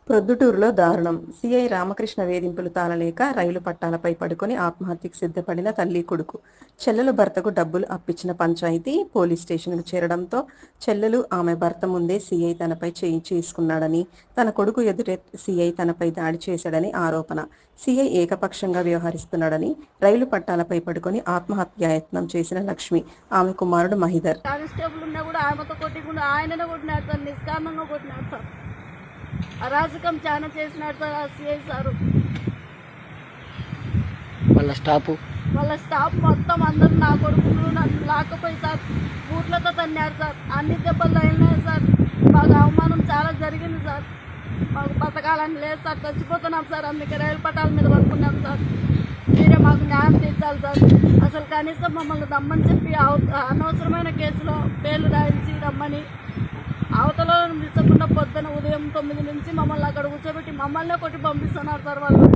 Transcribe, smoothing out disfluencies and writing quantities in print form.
ప్రొద్దుటూరులో దారుణం. సీఐ రామకృష్ణ వేధింపులు తాళలేక రైలు పట్టాలపై పడుకొని ఆత్మహత్యకు సిద్ధపడిన తల్లి కొడుకు. చెల్లెలు భర్తకు డబ్బులు అప్పించిన పంచాయతీ పోలీస్ స్టేషన్కు చేరడంతో చెల్లెలు ఆమె భర్త ముందే సీఐ తనపై చేయి చేసుకున్నాడని, తన కొడుకు ఎదుటే సీఐ తనపై దాడి చేశాడని ఆరోపణ. సీఐ ఏకపక్షంగా వ్యవహరిస్తున్నాడని రైలు పట్టాలపై పడుకొని ఆత్మహత్యాయత్నం చేసిన లక్ష్మి, ఆమె కుమారుడు మహిధర్. కానిస్టేబుల్ ఉన్నా కూడా ఆమెతో కొట్టికుండా ఆయననే కొట్టినాడు సార్, నిష్కామంగా కొట్టినాడు సార్. అరాజకం చాలా చేసినాడు సార్ ఆ సిఐ సారు. వాళ్ళ స్టాఫ్ మొత్తం అందరూ నా కొడుకులు నన్ను లాక్కపోయి సార్ బూట్లతో తన్నారు సార్. అన్ని దెబ్బలు తగిలినాయి సార్. మాకు అవమానం చాలా జరిగింది సార్. మాకు బతకాలని లేదు సార్, చచ్చిపోతున్నాం సార్. అందుకే రైలు పట్టాల మీద పడుకున్నాం సార్. మీరే మాకు న్యాయం తీర్చాలి సార్. అసలు కనీసం మమ్మల్ని రమ్మని చెప్పి అనవసరమైన కేసులో పేర్లు రాయించి రమ్మని అవతల నిలిచకుండా పొద్దున ఉదయం 9 నుంచి మమ్మల్ని అక్కడ కూర్చోబెట్టి మమ్మల్నే కొట్టి పంపిస్తున్నారు సార్ వాళ్ళు.